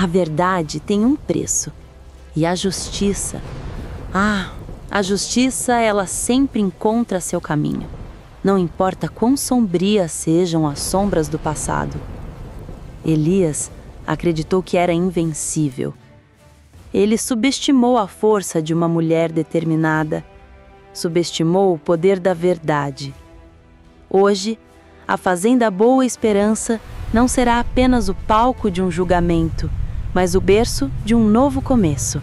A verdade tem um preço. E a justiça... a justiça, ela sempre encontra seu caminho. Não importa quão sombrias sejam as sombras do passado. Elias acreditou que era invencível. Ele subestimou a força de uma mulher determinada. Subestimou o poder da verdade. Hoje, a Fazenda Boa Esperança não será apenas o palco de um julgamento, mas o berço de um novo começo.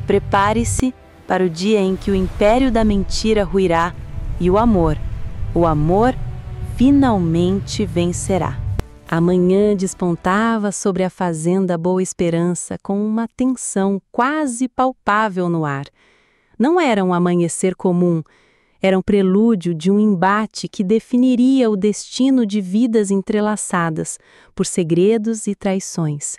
Prepare-se para o dia em que o império da mentira ruirá e o amor finalmente vencerá. A manhã despontava sobre a Fazenda Boa Esperança com uma tensão quase palpável no ar. Não era um amanhecer comum, era um prelúdio de um embate que definiria o destino de vidas entrelaçadas por segredos e traições.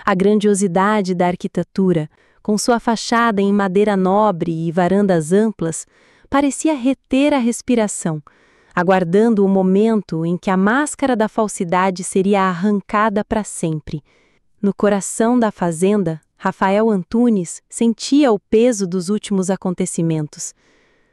A grandiosidade da arquitetura, com sua fachada em madeira nobre e varandas amplas, parecia reter a respiração, aguardando o momento em que a máscara da falsidade seria arrancada para sempre. No coração da fazenda, Rafael Antunes sentia o peso dos últimos acontecimentos.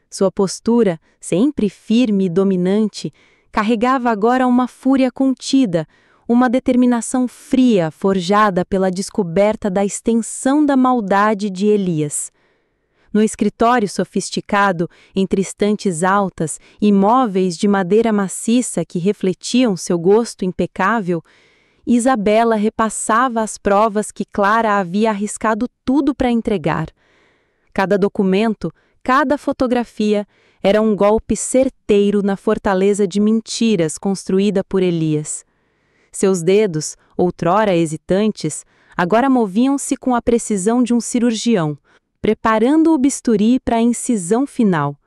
Sua postura, sempre firme e dominante, carregava agora uma fúria contida, uma determinação fria forjada pela descoberta da extensão da maldade de Elias. No escritório sofisticado, entre estantes altas e móveis de madeira maciça que refletiam seu gosto impecável, Isabela repassava as provas que Clara havia arriscado tudo para entregar. Cada documento, cada fotografia era um golpe certeiro na fortaleza de mentiras construída por Elias. Seus dedos, outrora hesitantes, agora moviam-se com a precisão de um cirurgião, preparando o bisturi para a incisão final.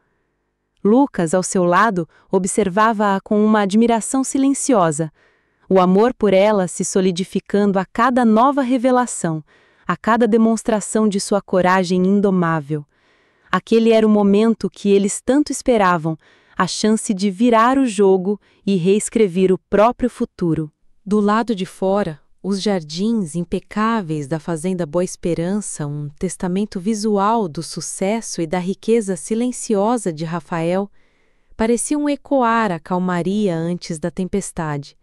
Lucas, ao seu lado, observava-a com uma admiração silenciosa, o amor por ela se solidificando a cada nova revelação, a cada demonstração de sua coragem indomável. Aquele era o momento que eles tanto esperavam, a chance de virar o jogo e reescrever o próprio futuro. Do lado de fora, os jardins impecáveis da Fazenda Boa Esperança, um testamento visual do sucesso e da riqueza silenciosa de Rafael, pareciam ecoar a calmaria antes da tempestade.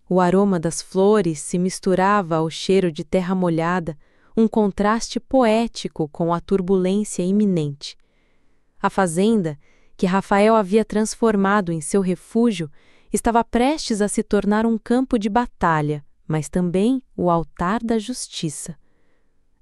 O aroma das flores se misturava ao cheiro de terra molhada, um contraste poético com a turbulência iminente. A fazenda, que Rafael havia transformado em seu refúgio, estava prestes a se tornar um campo de batalha, mas também o altar da justiça.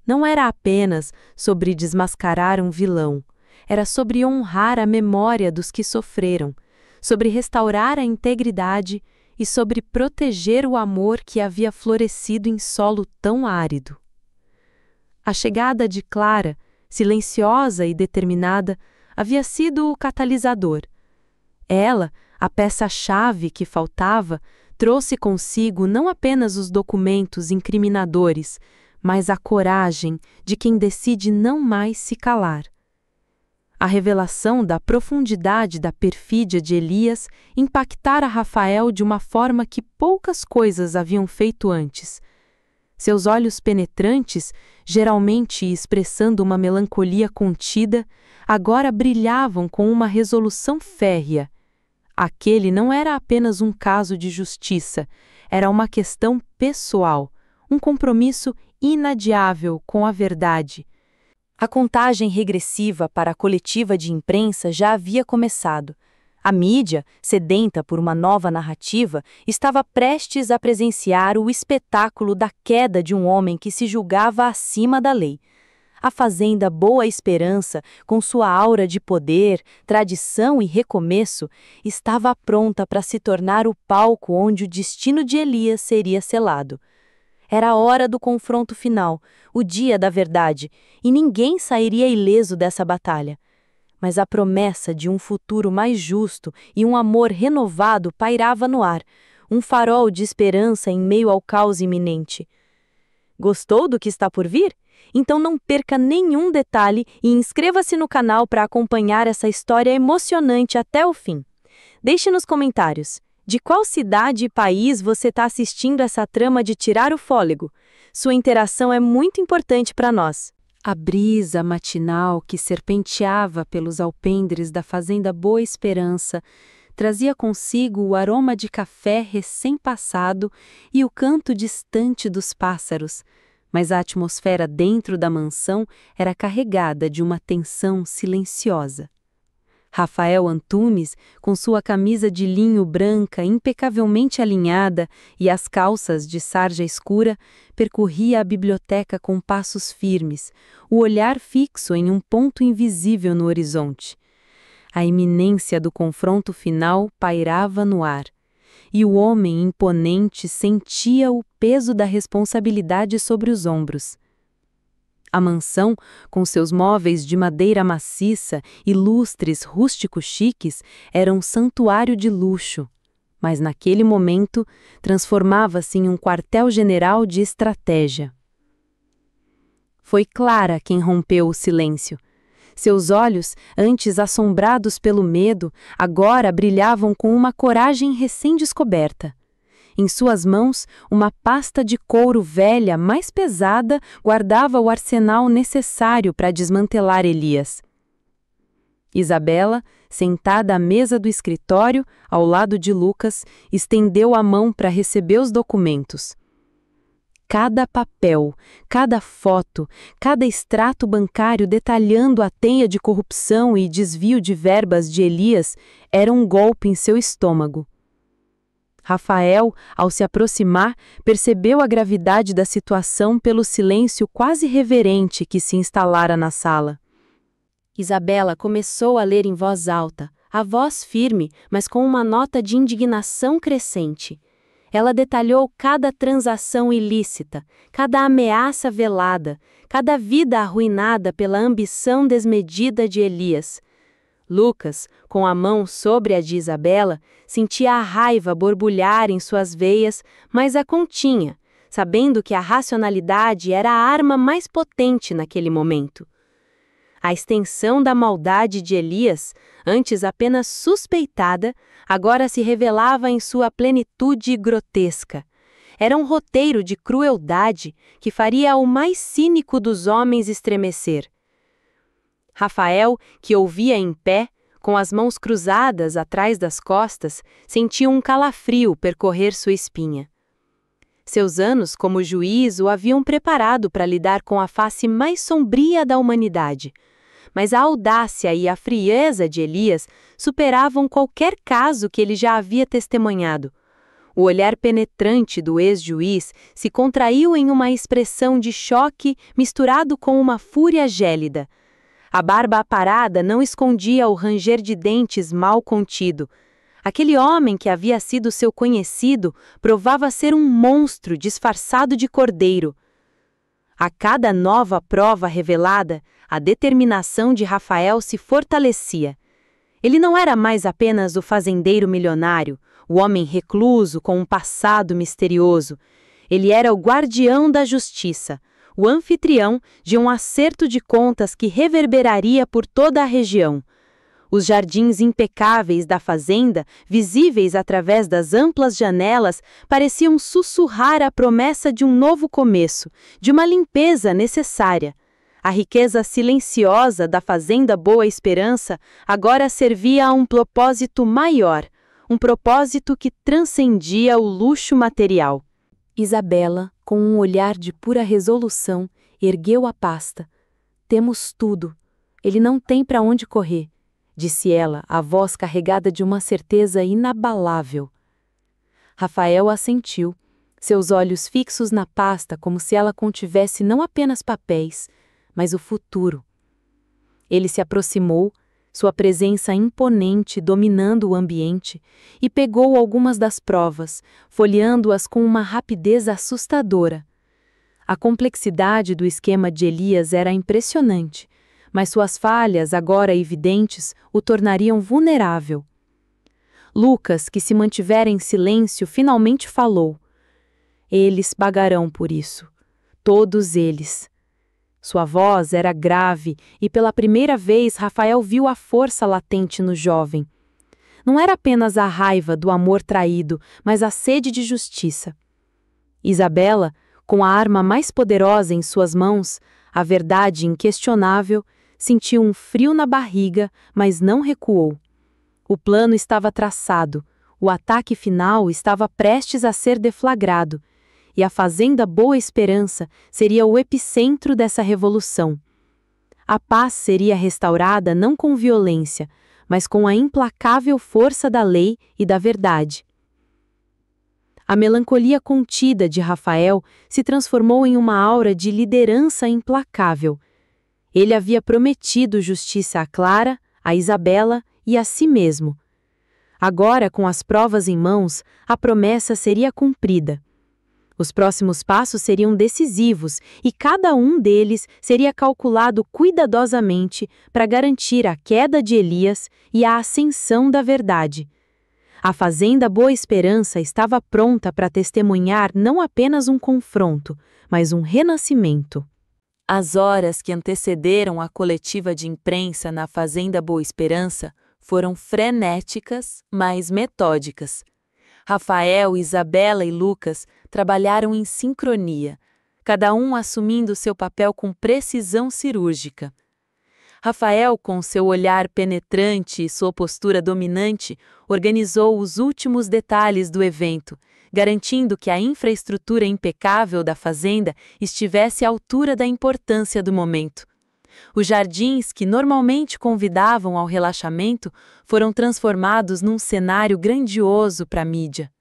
Não era apenas sobre desmascarar um vilão, era sobre honrar a memória dos que sofreram, sobre restaurar a integridade e sobre proteger o amor que havia florescido em solo tão árido. A chegada de Clara, silenciosa e determinada, havia sido o catalisador. Ela, a peça-chave que faltava, trouxe consigo não apenas os documentos incriminadores, mas a coragem de quem decide não mais se calar. A revelação da profundidade da perfídia de Elias impactara Rafael de uma forma que poucas coisas haviam feito antes. Seus olhos penetrantes, geralmente expressando uma melancolia contida, agora brilhavam com uma resolução férrea. Aquele não era apenas um caso de justiça, era uma questão pessoal, um compromisso inadiável com a verdade. A contagem regressiva para a coletiva de imprensa já havia começado. A mídia, sedenta por uma nova narrativa, estava prestes a presenciar o espetáculo da queda de um homem que se julgava acima da lei. A Fazenda Boa Esperança, com sua aura de poder, tradição e recomeço, estava pronta para se tornar o palco onde o destino de Elias seria selado. Era a hora do confronto final, o dia da verdade, e ninguém sairia ileso dessa batalha. Mas a promessa de um futuro mais justo e um amor renovado pairava no ar, um farol de esperança em meio ao caos iminente. Gostou do que está por vir? Então não perca nenhum detalhe e inscreva-se no canal para acompanhar essa história emocionante até o fim. Deixe nos comentários de qual cidade e país você está assistindo essa trama de tirar o fôlego. Sua interação é muito importante para nós. A brisa matinal que serpenteava pelos alpendres da fazenda Boa Esperança trazia consigo o aroma de café recém-passado e o canto distante dos pássaros, mas a atmosfera dentro da mansão era carregada de uma tensão silenciosa. Rafael Antunes, com sua camisa de linho branca impecavelmente alinhada e as calças de sarja escura, percorria a biblioteca com passos firmes, o olhar fixo em um ponto invisível no horizonte. A iminência do confronto final pairava no ar, e o homem imponente sentia o peso da responsabilidade sobre os ombros. A mansão, com seus móveis de madeira maciça e lustres rústicos chiques, era um santuário de luxo, mas naquele momento transformava-se em um quartel-general de estratégia. Foi Clara quem rompeu o silêncio. Seus olhos, antes assombrados pelo medo, agora brilhavam com uma coragem recém-descoberta. Em suas mãos, uma pasta de couro velha mais pesada guardava o arsenal necessário para desmantelar Elias. Isabela, sentada à mesa do escritório, ao lado de Lucas, estendeu a mão para receber os documentos. Cada papel, cada foto, cada extrato bancário detalhando a teia de corrupção e desvio de verbas de Elias era um golpe em seu estômago. Rafael, ao se aproximar, percebeu a gravidade da situação pelo silêncio quase reverente que se instalara na sala. Isabela começou a ler em voz alta, a voz firme, mas com uma nota de indignação crescente. Ela detalhou cada transação ilícita, cada ameaça velada, cada vida arruinada pela ambição desmedida de Elias. Lucas, com a mão sobre a de Isabela, sentia a raiva borbulhar em suas veias, mas a continha, sabendo que a racionalidade era a arma mais potente naquele momento. A extensão da maldade de Elias, antes apenas suspeitada, agora se revelava em sua plenitude grotesca. Era um roteiro de crueldade que faria o mais cínico dos homens estremecer. Rafael, que ouvia em pé, com as mãos cruzadas atrás das costas, sentia um calafrio percorrer sua espinha. Seus anos como juiz o haviam preparado para lidar com a face mais sombria da humanidade, mas a audácia e a frieza de Elias superavam qualquer caso que ele já havia testemunhado. O olhar penetrante do ex-juiz se contraiu em uma expressão de choque misturado com uma fúria gélida. A barba aparada não escondia o ranger de dentes mal contido. Aquele homem que havia sido seu conhecido provava ser um monstro disfarçado de cordeiro. A cada nova prova revelada, a determinação de Rafael se fortalecia. Ele não era mais apenas o fazendeiro milionário, o homem recluso com um passado misterioso. Ele era o guardião da justiça, o anfitrião de um acerto de contas que reverberaria por toda a região. Os jardins impecáveis da fazenda, visíveis através das amplas janelas, pareciam sussurrar a promessa de um novo começo, de uma limpeza necessária. A riqueza silenciosa da fazenda Boa Esperança agora servia a um propósito maior, um propósito que transcendia o luxo material. Isabela, com um olhar de pura resolução, ergueu a pasta. Temos tudo. Ele não tem para onde correr, disse ela, a voz carregada de uma certeza inabalável. Rafael assentiu, seus olhos fixos na pasta como se ela contivesse não apenas papéis, mas o futuro. Ele se aproximou, sua presença imponente dominando o ambiente, e pegou algumas das provas, folheando-as com uma rapidez assustadora. A complexidade do esquema de Elias era impressionante, mas suas falhas, agora evidentes, o tornariam vulnerável. Lucas, que se mantivera em silêncio, finalmente falou. Eles pagarão por isso. Todos eles. Sua voz era grave e pela primeira vez Rafael viu a força latente no jovem. Não era apenas a raiva do amor traído, mas a sede de justiça. Isabela, Com a arma mais poderosa em suas mãos, a verdade inquestionável, sentiu um frio na barriga, mas não recuou. O plano estava traçado, o ataque final estava prestes a ser deflagrado, e a Fazenda Boa Esperança seria o epicentro dessa revolução. A paz seria restaurada não com violência, mas com a implacável força da lei e da verdade. A melancolia contida de Rafael se transformou em uma aura de liderança implacável. Ele havia prometido justiça a Clara, a Isabela e a si mesmo. Agora, com as provas em mãos, a promessa seria cumprida. Os próximos passos seriam decisivos e cada um deles seria calculado cuidadosamente para garantir a queda de Elias e a ascensão da verdade. A Fazenda Boa Esperança estava pronta para testemunhar não apenas um confronto, mas um renascimento. As horas que antecederam a coletiva de imprensa na Fazenda Boa Esperança foram frenéticas, mas metódicas. Rafael, Isabela e Lucas trabalharam em sincronia, cada um assumindo seu papel com precisão cirúrgica. Rafael, com seu olhar penetrante e sua postura dominante, organizou os últimos detalhes do evento, garantindo que a infraestrutura impecável da fazenda estivesse à altura da importância do momento. Os jardins, que normalmente convidavam ao relaxamento, foram transformados num cenário grandioso para a mídia.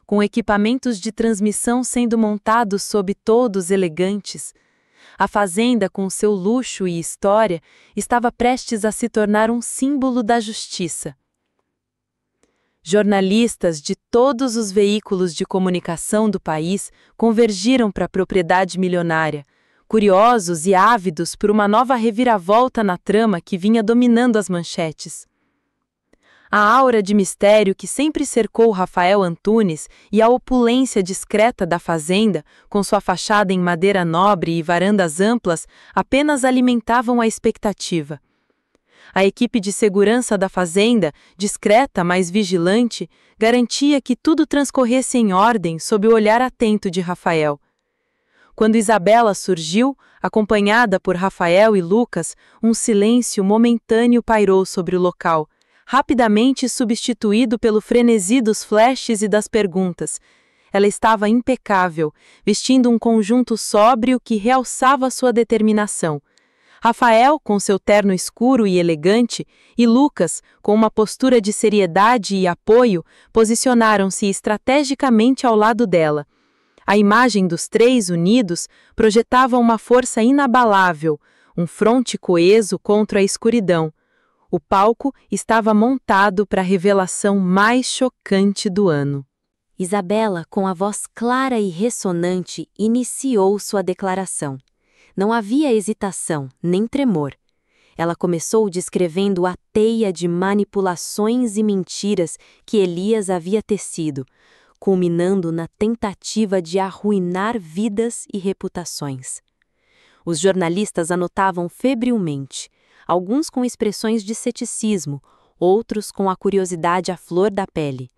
Com equipamentos de transmissão sendo montados sob toldos elegantes, a fazenda, com seu luxo e história, estava prestes a se tornar um símbolo da justiça. Jornalistas de todos os veículos de comunicação do país convergiram para a propriedade milionária, curiosos e ávidos por uma nova reviravolta na trama que vinha dominando as manchetes. A aura de mistério que sempre cercou Rafael Antunes e a opulência discreta da fazenda, com sua fachada em madeira nobre e varandas amplas, apenas alimentavam a expectativa. A equipe de segurança da fazenda, discreta, mas vigilante, garantia que tudo transcorresse em ordem sob o olhar atento de Rafael. Quando Isabela surgiu, acompanhada por Rafael e Lucas, um silêncio momentâneo pairou sobre o local, rapidamente substituído pelo frenesi dos flashes e das perguntas. Ela estava impecável, vestindo um conjunto sóbrio que realçava sua determinação. Rafael, com seu terno escuro e elegante, e Lucas, com uma postura de seriedade e apoio, posicionaram-se estrategicamente ao lado dela. A imagem dos três unidos projetava uma força inabalável, um fronte coeso contra a escuridão. O palco estava montado para a revelação mais chocante do ano. Isabela, com a voz clara e ressonante, iniciou sua declaração. Não havia hesitação, nem tremor. Ela começou descrevendo a teia de manipulações e mentiras que Elias havia tecido, culminando na tentativa de arruinar vidas e reputações. Os jornalistas anotavam febrilmente, alguns com expressões de ceticismo, outros com a curiosidade à flor da pele.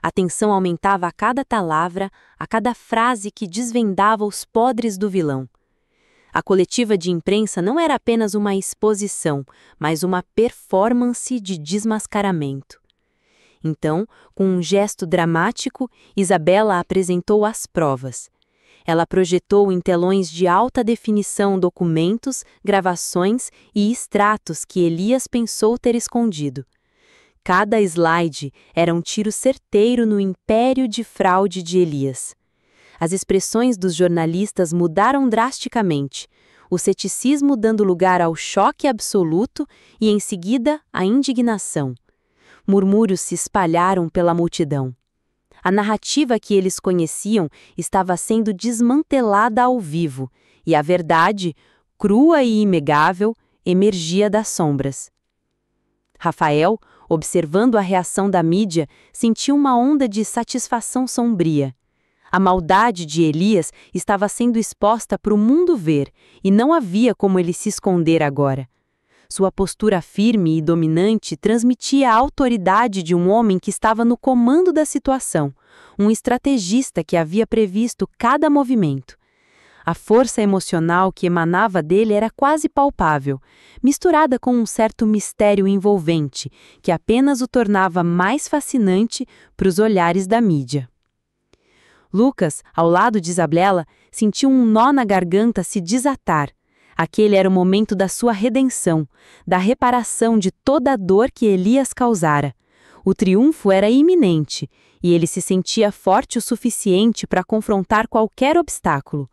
A tensão aumentava a cada palavra, a cada frase que desvendava os podres do vilão. A coletiva de imprensa não era apenas uma exposição, mas uma performance de desmascaramento. Então, com um gesto dramático, Isabela apresentou as provas. Ela projetou em telões de alta definição documentos, gravações e extratos que Elias pensou ter escondido. Cada slide era um tiro certeiro no império de fraude de Elias. As expressões dos jornalistas mudaram drasticamente, o ceticismo dando lugar ao choque absoluto e, em seguida, à indignação. Murmúrios se espalharam pela multidão. A narrativa que eles conheciam estava sendo desmantelada ao vivo, e a verdade, crua e inegável, emergia das sombras. Rafael, observando a reação da mídia, sentiu uma onda de satisfação sombria. A maldade de Elias estava sendo exposta para o mundo ver, e não havia como ele se esconder agora. Sua postura firme e dominante transmitia a autoridade de um homem que estava no comando da situação, um estrategista que havia previsto cada movimento. A força emocional que emanava dele era quase palpável, misturada com um certo mistério envolvente, que apenas o tornava mais fascinante para os olhares da mídia. Lucas, ao lado de Isabela, sentiu um nó na garganta se desatar. Aquele era o momento da sua redenção, da reparação de toda a dor que Elias causara. O triunfo era iminente, e ele se sentia forte o suficiente para confrontar qualquer obstáculo.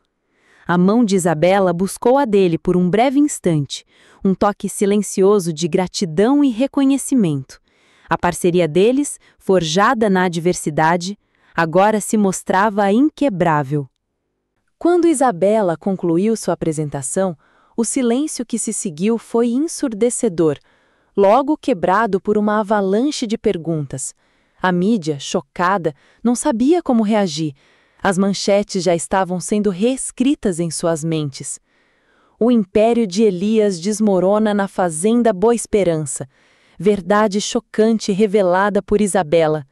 A mão de Isabela buscou a dele por um breve instante, um toque silencioso de gratidão e reconhecimento. A parceria deles, forjada na adversidade, agora se mostrava inquebrável. Quando Isabela concluiu sua apresentação, o silêncio que se seguiu foi ensurdecedor, logo quebrado por uma avalanche de perguntas. A mídia, chocada, não sabia como reagir. As manchetes já estavam sendo reescritas em suas mentes. O império de Elias desmorona na fazenda Boa Esperança. Verdade chocante revelada por Isabela.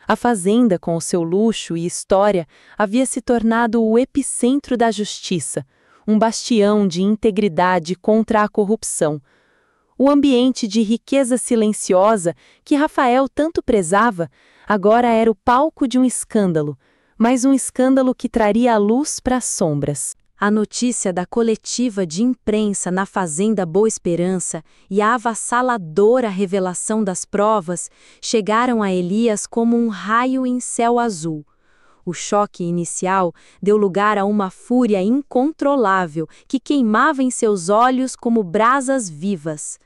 A fazenda, com o seu luxo e história, havia se tornado o epicentro da justiça, um bastião de integridade contra a corrupção. O ambiente de riqueza silenciosa que Rafael tanto prezava, agora era o palco de um escândalo, mas um escândalo que traria a luz para as sombras. A notícia da coletiva de imprensa na Fazenda Boa Esperança e a avassaladora revelação das provas chegaram a Elias como um raio em céu azul. O choque inicial deu lugar a uma fúria incontrolável que queimava em seus olhos como brasas vivas.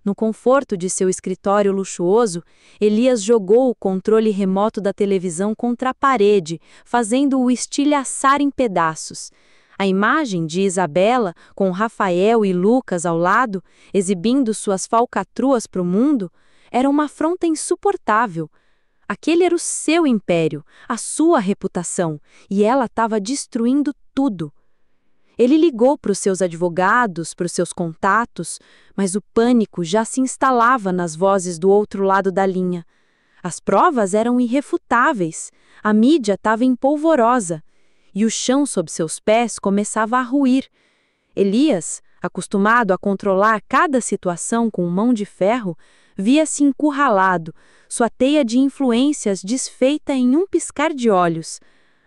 No conforto de seu escritório luxuoso, Elias jogou o controle remoto da televisão contra a parede, fazendo-o estilhaçar em pedaços. A imagem de Isabela, com Rafael e Lucas ao lado, exibindo suas falcatruas para o mundo, era uma afronta insuportável. Aquele era o seu império, a sua reputação, e ela estava destruindo tudo. Ele ligou para os seus advogados, para os seus contatos, mas o pânico já se instalava nas vozes do outro lado da linha. As provas eram irrefutáveis, a mídia estava empolvorosa, e o chão sob seus pés começava a ruir. Elias, acostumado a controlar cada situação com mão de ferro, via-se encurralado, sua teia de influências desfeita em um piscar de olhos.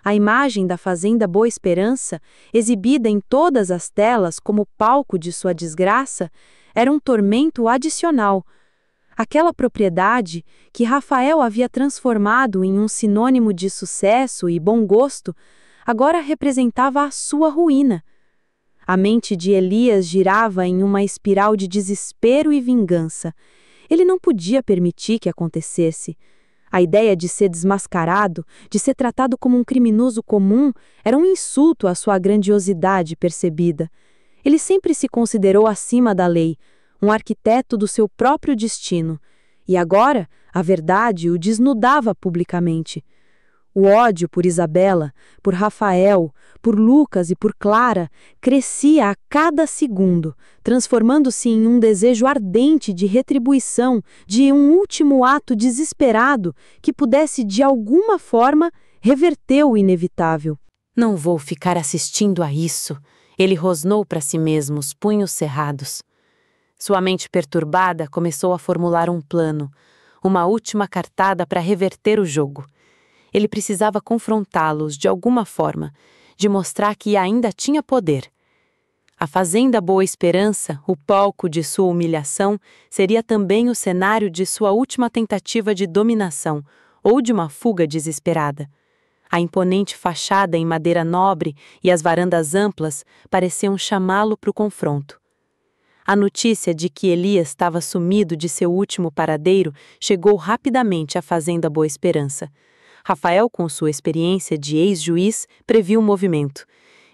A imagem da Fazenda Boa Esperança, exibida em todas as telas como palco de sua desgraça, era um tormento adicional. Aquela propriedade, que Rafael havia transformado em um sinônimo de sucesso e bom gosto, agora representava a sua ruína. A mente de Elias girava em uma espiral de desespero e vingança. Ele não podia permitir que acontecesse. A ideia de ser desmascarado, de ser tratado como um criminoso comum, era um insulto à sua grandiosidade percebida. Ele sempre se considerou acima da lei, um arquiteto do seu próprio destino. E agora, a verdade o desnudava publicamente. O ódio por Isabela, por Rafael, por Lucas e por Clara crescia a cada segundo, transformando-se em um desejo ardente de retribuição, de um último ato desesperado que pudesse de alguma forma reverter o inevitável. Não vou ficar assistindo a isso, ele rosnou para si mesmo, os punhos cerrados. Sua mente perturbada começou a formular um plano, uma última cartada para reverter o jogo. Ele precisava confrontá-los de alguma forma, de mostrar que ainda tinha poder. A Fazenda Boa Esperança, o palco de sua humilhação, seria também o cenário de sua última tentativa de dominação, ou de uma fuga desesperada. A imponente fachada em madeira nobre e as varandas amplas pareciam chamá-lo para o confronto. A notícia de que Elias estava sumido de seu último paradeiro chegou rapidamente à Fazenda Boa Esperança. Rafael, com sua experiência de ex-juiz, previu o movimento.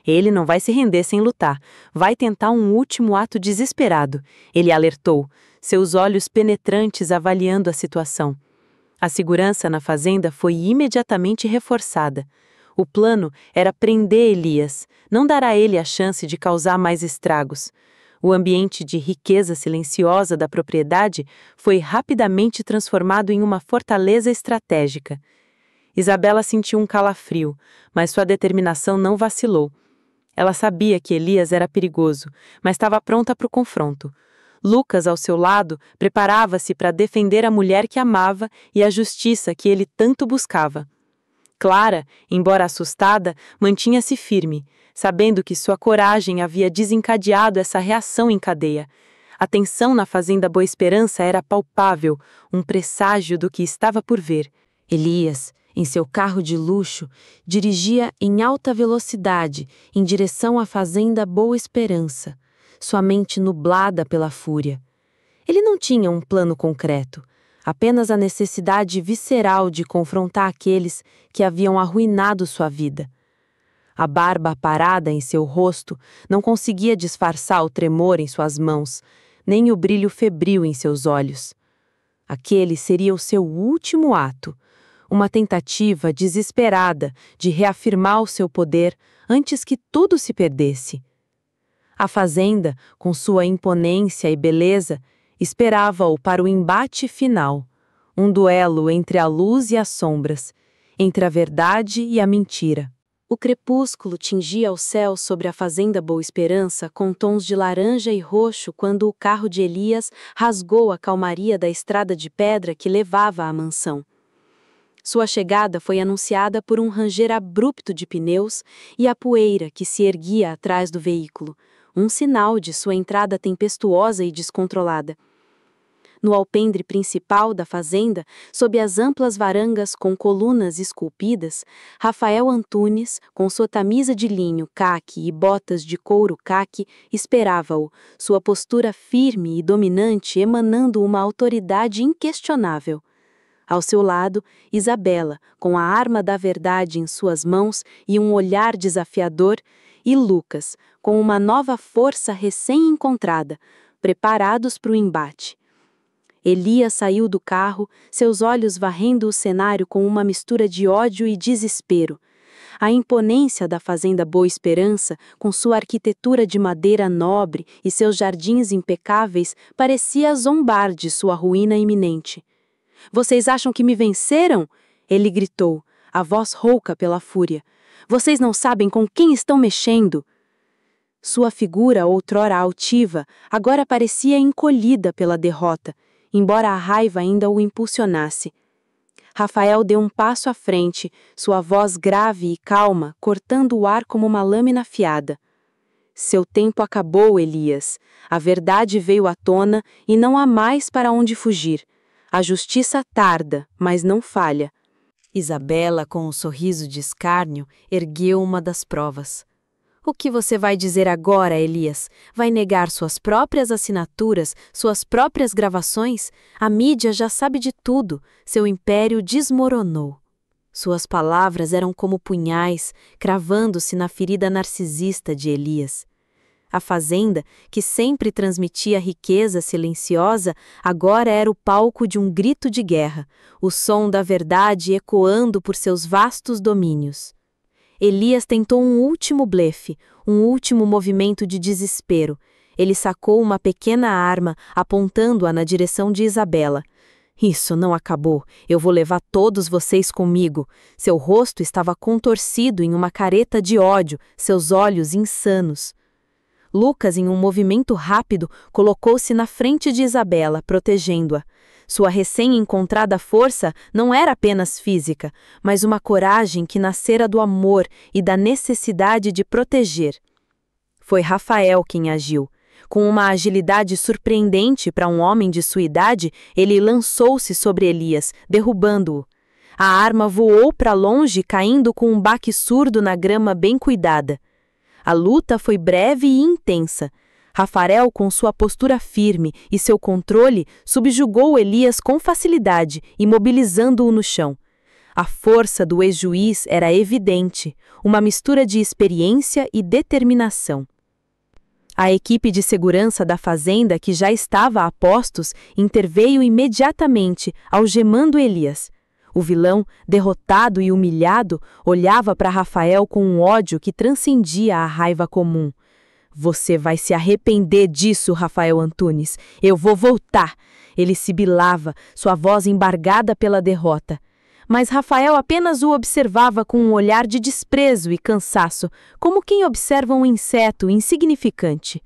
Ele não vai se render sem lutar, vai tentar um último ato desesperado, ele alertou, seus olhos penetrantes avaliando a situação. A segurança na fazenda foi imediatamente reforçada. O plano era prender Elias, não dar a ele a chance de causar mais estragos. O ambiente de riqueza silenciosa da propriedade foi rapidamente transformado em uma fortaleza estratégica. Isabela sentiu um calafrio, mas sua determinação não vacilou. Ela sabia que Elias era perigoso, mas estava pronta para o confronto. Lucas, ao seu lado, preparava-se para defender a mulher que amava e a justiça que ele tanto buscava. Clara, embora assustada, mantinha-se firme, sabendo que sua coragem havia desencadeado essa reação em cadeia. A tensão na fazenda Boa Esperança era palpável, um presságio do que estava por vir. Elias, em seu carro de luxo, dirigia em alta velocidade em direção à fazenda Boa Esperança, sua mente nublada pela fúria. Ele não tinha um plano concreto, apenas a necessidade visceral de confrontar aqueles que haviam arruinado sua vida. A barba parada em seu rosto não conseguia disfarçar o tremor em suas mãos, nem o brilho febril em seus olhos. Aquele seria o seu último ato, uma tentativa desesperada de reafirmar o seu poder antes que tudo se perdesse. A fazenda, com sua imponência e beleza, esperava-o para o embate final, um duelo entre a luz e as sombras, entre a verdade e a mentira. O crepúsculo tingia o céu sobre a fazenda Boa Esperança com tons de laranja e roxo quando o carro de Elias rasgou a calmaria da estrada de pedra que levava à mansão. Sua chegada foi anunciada por um ranger abrupto de pneus e a poeira que se erguia atrás do veículo, um sinal de sua entrada tempestuosa e descontrolada. No alpendre principal da fazenda, sob as amplas varangas com colunas esculpidas, Rafael Antunes, com sua camisa de linho caque e botas de couro caque, esperava-o, sua postura firme e dominante emanando uma autoridade inquestionável. Ao seu lado, Isabela, com a arma da verdade em suas mãos e um olhar desafiador, e Lucas, com uma nova força recém-encontrada, preparados para o embate. Elias saiu do carro, seus olhos varrendo o cenário com uma mistura de ódio e desespero. A imponência da fazenda Boa Esperança, com sua arquitetura de madeira nobre e seus jardins impecáveis, parecia zombar de sua ruína iminente. "Vocês acham que me venceram?" Ele gritou, a voz rouca pela fúria. "Vocês não sabem com quem estão mexendo." Sua figura, outrora altiva, agora parecia encolhida pela derrota, embora a raiva ainda o impulsionasse. Rafael deu um passo à frente, sua voz grave e calma, cortando o ar como uma lâmina afiada. "Seu tempo acabou, Elias. A verdade veio à tona e não há mais para onde fugir. A justiça tarda, mas não falha." Isabela, com um sorriso de escárnio, ergueu uma das provas. "O que você vai dizer agora, Elias? Vai negar suas próprias assinaturas, suas próprias gravações? A mídia já sabe de tudo. Seu império desmoronou." Suas palavras eram como punhais, cravando-se na ferida narcisista de Elias. A fazenda, que sempre transmitia riqueza silenciosa, agora era o palco de um grito de guerra, o som da verdade ecoando por seus vastos domínios. Elias tentou um último blefe, um último movimento de desespero. Ele sacou uma pequena arma, apontando-a na direção de Isabela. "Isso não acabou. Eu vou levar todos vocês comigo." Seu rosto estava contorcido em uma careta de ódio, seus olhos insanos. Lucas, em um movimento rápido, colocou-se na frente de Isabela, protegendo-a. Sua recém-encontrada força não era apenas física, mas uma coragem que nascera do amor e da necessidade de proteger. Foi Rafael quem agiu. Com uma agilidade surpreendente para um homem de sua idade, ele lançou-se sobre Elias, derrubando-o. A arma voou para longe, caindo com um baque surdo na grama bem cuidada. A luta foi breve e intensa. Rafael, com sua postura firme e seu controle, subjugou Elias com facilidade, imobilizando-o no chão. A força do ex-juiz era evidente, uma mistura de experiência e determinação. A equipe de segurança da fazenda, que já estava a postos, interveio imediatamente, algemando Elias. O vilão, derrotado e humilhado, olhava para Rafael com um ódio que transcendia a raiva comum. "Você vai se arrepender disso, Rafael Antunes. Eu vou voltar." Ele sibilava, sua voz embargada pela derrota. Mas Rafael apenas o observava com um olhar de desprezo e cansaço, como quem observa um inseto insignificante.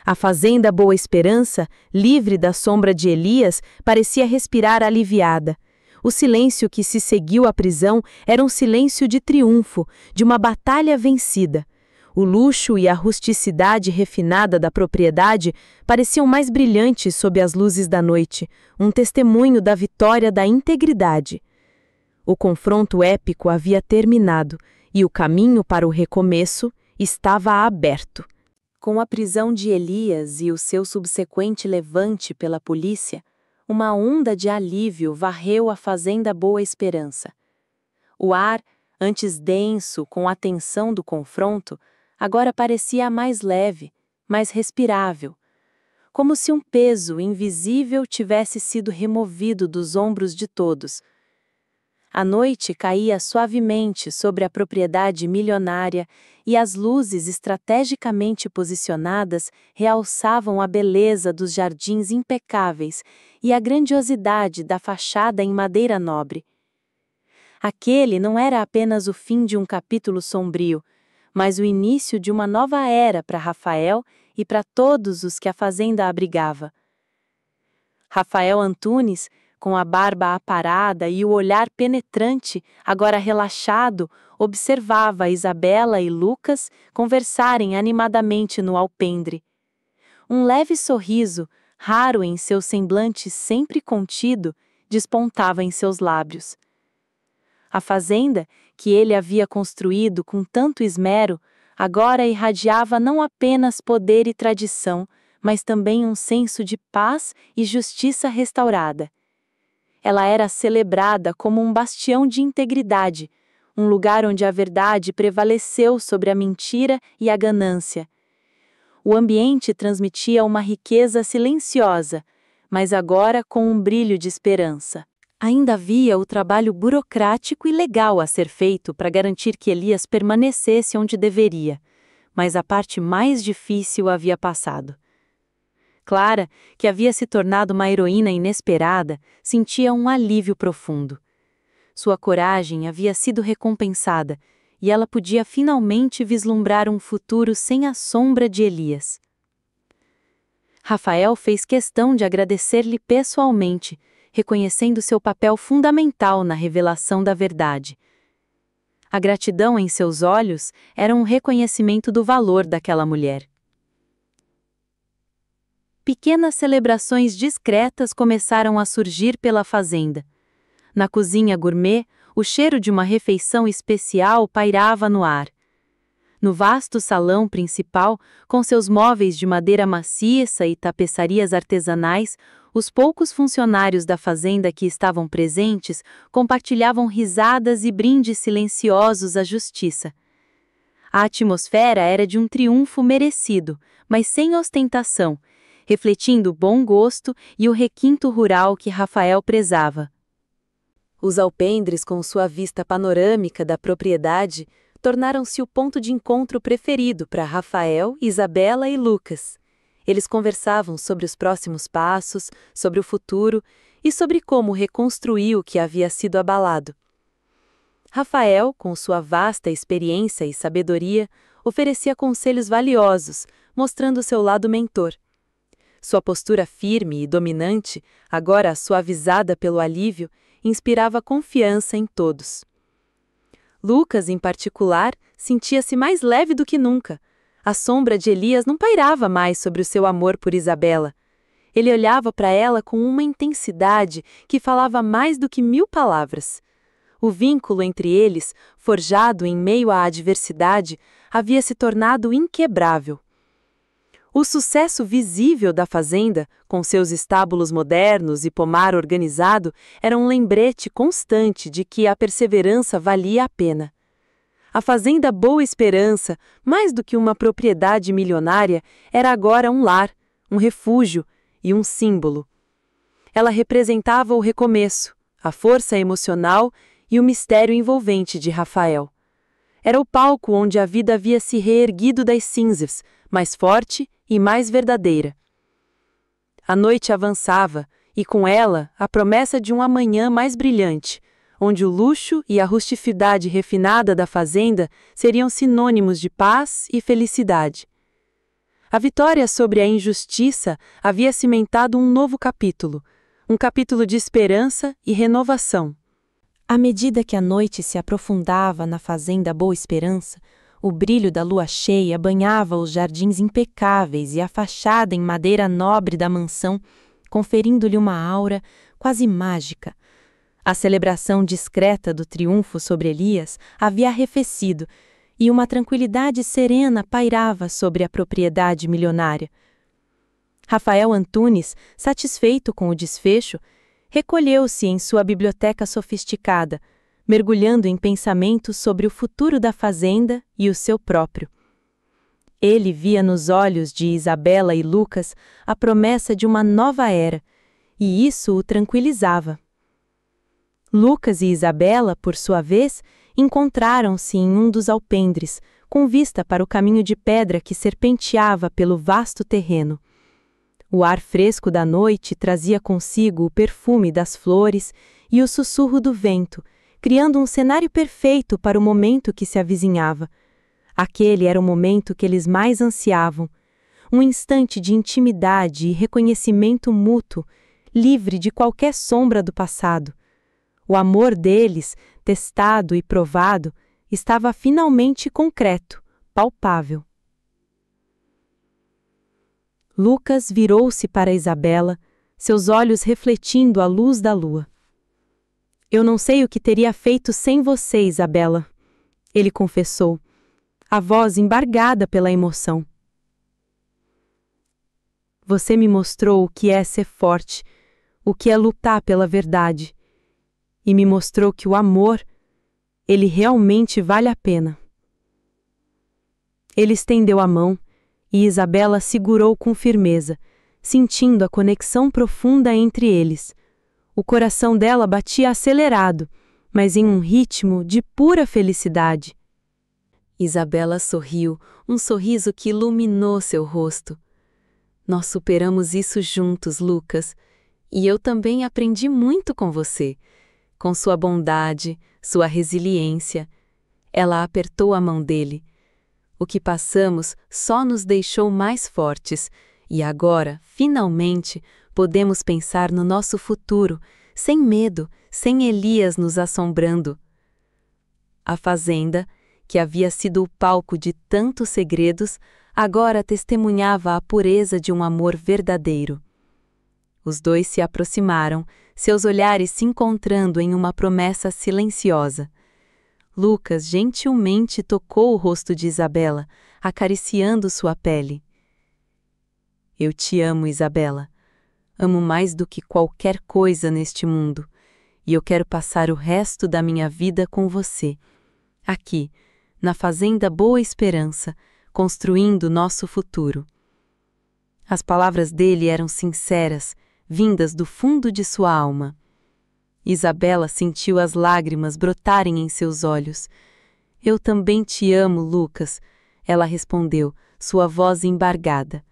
A fazenda Boa Esperança, livre da sombra de Elias, parecia respirar aliviada. O silêncio que se seguiu à prisão era um silêncio de triunfo, de uma batalha vencida. O luxo e a rusticidade refinada da propriedade pareciam mais brilhantes sob as luzes da noite, um testemunho da vitória da integridade. O confronto épico havia terminado e o caminho para o recomeço estava aberto. Com a prisão de Elias e o seu subsequente levante pela polícia, uma onda de alívio varreu a fazenda Boa Esperança. O ar, antes denso com a tensão do confronto, agora parecia mais leve, mais respirável, como se um peso invisível tivesse sido removido dos ombros de todos. A noite caía suavemente sobre a propriedade milionária e as luzes estrategicamente posicionadas realçavam a beleza dos jardins impecáveis e a grandiosidade da fachada em madeira nobre. Aquele não era apenas o fim de um capítulo sombrio, mas o início de uma nova era para Rafael e para todos os que a fazenda abrigava. Rafael Antunes, com a barba aparada e o olhar penetrante, agora relaxado, observava Isabela e Lucas conversarem animadamente no alpendre. Um leve sorriso, raro em seu semblante sempre contido, despontava em seus lábios. A fazenda, que ele havia construído com tanto esmero, agora irradiava não apenas poder e tradição, mas também um senso de paz e justiça restaurada. Ela era celebrada como um bastião de integridade, um lugar onde a verdade prevaleceu sobre a mentira e a ganância. O ambiente transmitia uma riqueza silenciosa, mas agora com um brilho de esperança. Ainda havia o trabalho burocrático e legal a ser feito para garantir que Elias permanecesse onde deveria, mas a parte mais difícil havia passado. Clara, que havia se tornado uma heroína inesperada, sentia um alívio profundo. Sua coragem havia sido recompensada, e ela podia finalmente vislumbrar um futuro sem a sombra de Elias. Rafael fez questão de agradecer-lhe pessoalmente, reconhecendo seu papel fundamental na revelação da verdade. A gratidão em seus olhos era um reconhecimento do valor daquela mulher. Pequenas celebrações discretas começaram a surgir pela fazenda. Na cozinha gourmet, o cheiro de uma refeição especial pairava no ar. No vasto salão principal, com seus móveis de madeira maciça e tapeçarias artesanais, os poucos funcionários da fazenda que estavam presentes compartilhavam risadas e brindes silenciosos à justiça. A atmosfera era de um triunfo merecido, mas sem ostentação, refletindo o bom gosto e o requinto rural que Rafael prezava. Os alpendres, com sua vista panorâmica da propriedade, tornaram-se o ponto de encontro preferido para Rafael, Isabela e Lucas. Eles conversavam sobre os próximos passos, sobre o futuro e sobre como reconstruir o que havia sido abalado. Rafael, com sua vasta experiência e sabedoria, oferecia conselhos valiosos, mostrando seu lado mentor. Sua postura firme e dominante, agora suavizada pelo alívio, inspirava confiança em todos. Lucas, em particular, sentia-se mais leve do que nunca. A sombra de Elias não pairava mais sobre o seu amor por Isabela. Ele olhava para ela com uma intensidade que falava mais do que 1000 palavras. O vínculo entre eles, forjado em meio à adversidade, havia se tornado inquebrável. O sucesso visível da fazenda, com seus estábulos modernos e pomar organizado, era um lembrete constante de que a perseverança valia a pena. A fazenda Boa Esperança, mais do que uma propriedade milionária, era agora um lar, um refúgio e um símbolo. Ela representava o recomeço, a força emocional e o mistério envolvente de Rafael. Era o palco onde a vida havia se reerguido das cinzas, mais forte e mais verdadeira. A noite avançava, e com ela a promessa de um amanhã mais brilhante, onde o luxo e a rusticidade refinada da fazenda seriam sinônimos de paz e felicidade. A vitória sobre a injustiça havia cimentado um novo capítulo, um capítulo de esperança e renovação. À medida que a noite se aprofundava na fazenda Boa Esperança, o brilho da lua cheia banhava os jardins impecáveis e a fachada em madeira nobre da mansão, conferindo-lhe uma aura quase mágica. A celebração discreta do triunfo sobre Elias havia arrefecido, e uma tranquilidade serena pairava sobre a propriedade milionária. Rafael Antunes, satisfeito com o desfecho, recolheu-se em sua biblioteca sofisticada, mergulhando em pensamentos sobre o futuro da fazenda e o seu próprio. Ele via nos olhos de Isabela e Lucas a promessa de uma nova era, e isso o tranquilizava. Lucas e Isabela, por sua vez, encontraram-se em um dos alpendres, com vista para o caminho de pedra que serpenteava pelo vasto terreno. O ar fresco da noite trazia consigo o perfume das flores e o sussurro do vento, criando um cenário perfeito para o momento que se avizinhava. Aquele era o momento que eles mais ansiavam, um instante de intimidade e reconhecimento mútuo, livre de qualquer sombra do passado. O amor deles, testado e provado, estava finalmente concreto, palpável. Lucas virou-se para Isabela, seus olhos refletindo a luz da lua. "Eu não sei o que teria feito sem você, Isabela", ele confessou, a voz embargada pela emoção. "Você me mostrou o que é ser forte, o que é lutar pela verdade, e me mostrou que o amor, ele realmente vale a pena." Ele estendeu a mão, e Isabela segurou com firmeza, sentindo a conexão profunda entre eles. O coração dela batia acelerado, mas em um ritmo de pura felicidade. Isabela sorriu, um sorriso que iluminou seu rosto. "Nós superamos isso juntos, Lucas, e eu também aprendi muito com você, com sua bondade, sua resiliência." Ela apertou a mão dele. "O que passamos só nos deixou mais fortes, e agora, finalmente, podemos pensar no nosso futuro, sem medo, sem Elias nos assombrando." A fazenda, que havia sido o palco de tantos segredos, agora testemunhava a pureza de um amor verdadeiro. Os dois se aproximaram, seus olhares se encontrando em uma promessa silenciosa. Lucas gentilmente tocou o rosto de Isabela, acariciando sua pele. "Eu te amo, Isabela. Amo mais do que qualquer coisa neste mundo, e eu quero passar o resto da minha vida com você, aqui, na fazenda Boa Esperança, construindo nosso futuro." As palavras dele eram sinceras, vindas do fundo de sua alma. Isabela sentiu as lágrimas brotarem em seus olhos. "Eu também te amo, Lucas", ela respondeu, sua voz embargada.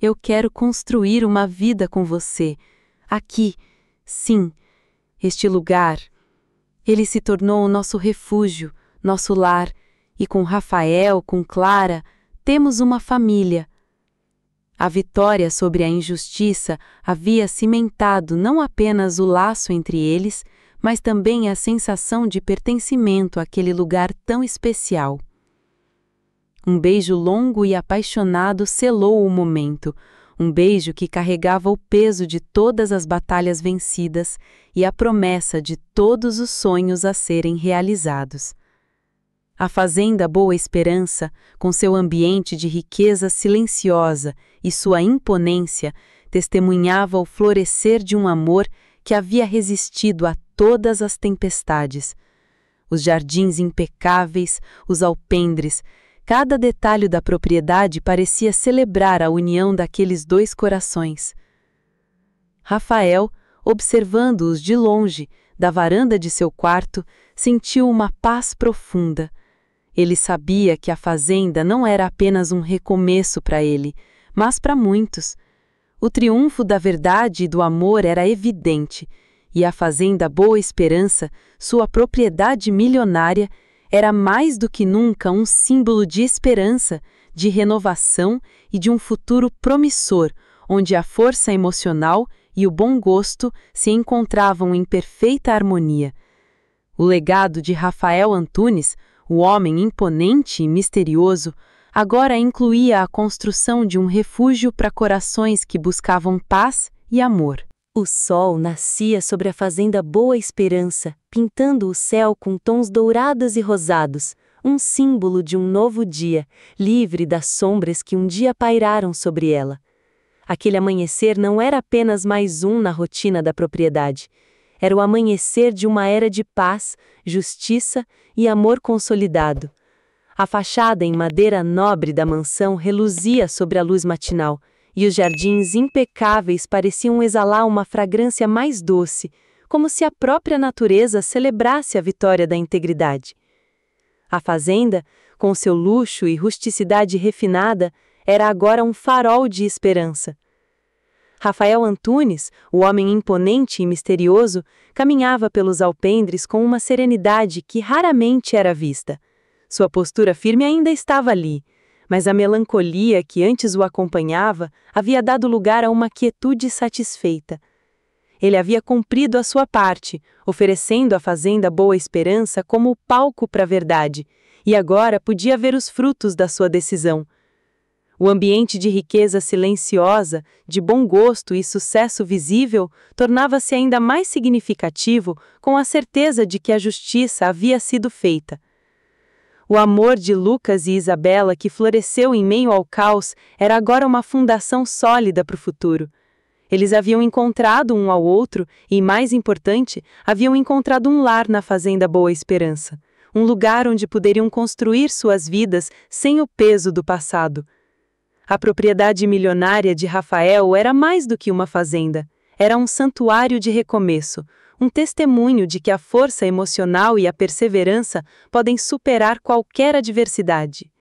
"Eu quero construir uma vida com você. Aqui, sim, este lugar. Ele se tornou o nosso refúgio, nosso lar, e com Rafael, com Clara, temos uma família." A vitória sobre a injustiça havia cimentado não apenas o laço entre eles, mas também a sensação de pertencimento àquele lugar tão especial. Um beijo longo e apaixonado selou o momento, um beijo que carregava o peso de todas as batalhas vencidas e a promessa de todos os sonhos a serem realizados. A fazenda Boa Esperança, com seu ambiente de riqueza silenciosa e sua imponência, testemunhava o florescer de um amor que havia resistido a todas as tempestades. Os jardins impecáveis, os alpendres, cada detalhe da propriedade parecia celebrar a união daqueles dois corações. Rafael, observando-os de longe, da varanda de seu quarto, sentiu uma paz profunda. Ele sabia que a fazenda não era apenas um recomeço para ele, mas para muitos. O triunfo da verdade e do amor era evidente, E a fazenda Boa Esperança, sua propriedade milionária, era mais do que nunca um símbolo de esperança, de renovação e de um futuro promissor, onde a força emocional e o bom gosto se encontravam em perfeita harmonia. O legado de Rafael Antunes, o homem imponente e misterioso, agora incluía a construção de um refúgio para corações que buscavam paz e amor. O sol nascia sobre a fazenda Boa Esperança, pintando o céu com tons dourados e rosados, um símbolo de um novo dia, livre das sombras que um dia pairaram sobre ela. Aquele amanhecer não era apenas mais um na rotina da propriedade. Era o amanhecer de uma era de paz, justiça e amor consolidado. A fachada em madeira nobre da mansão reluzia sobre a luz matinal, e os jardins impecáveis pareciam exalar uma fragrância mais doce, como se a própria natureza celebrasse a vitória da integridade. A fazenda, com seu luxo e rusticidade refinada, era agora um farol de esperança. Rafael Antunes, o homem imponente e misterioso, caminhava pelos alpendres com uma serenidade que raramente era vista. Sua postura firme ainda estava ali, mas a melancolia que antes o acompanhava havia dado lugar a uma quietude satisfeita. Ele havia cumprido a sua parte, oferecendo a fazenda Boa Esperança como palco para a verdade, e agora podia ver os frutos da sua decisão. O ambiente de riqueza silenciosa, de bom gosto e sucesso visível tornava-se ainda mais significativo com a certeza de que a justiça havia sido feita. O amor de Lucas e Isabela, que floresceu em meio ao caos, era agora uma fundação sólida para o futuro. Eles haviam encontrado um ao outro e, mais importante, haviam encontrado um lar na fazenda Boa Esperança, um lugar onde poderiam construir suas vidas sem o peso do passado. A propriedade milionária de Rafael era mais do que uma fazenda. Era um santuário de recomeço, um testemunho de que a força emocional e a perseverança podem superar qualquer adversidade.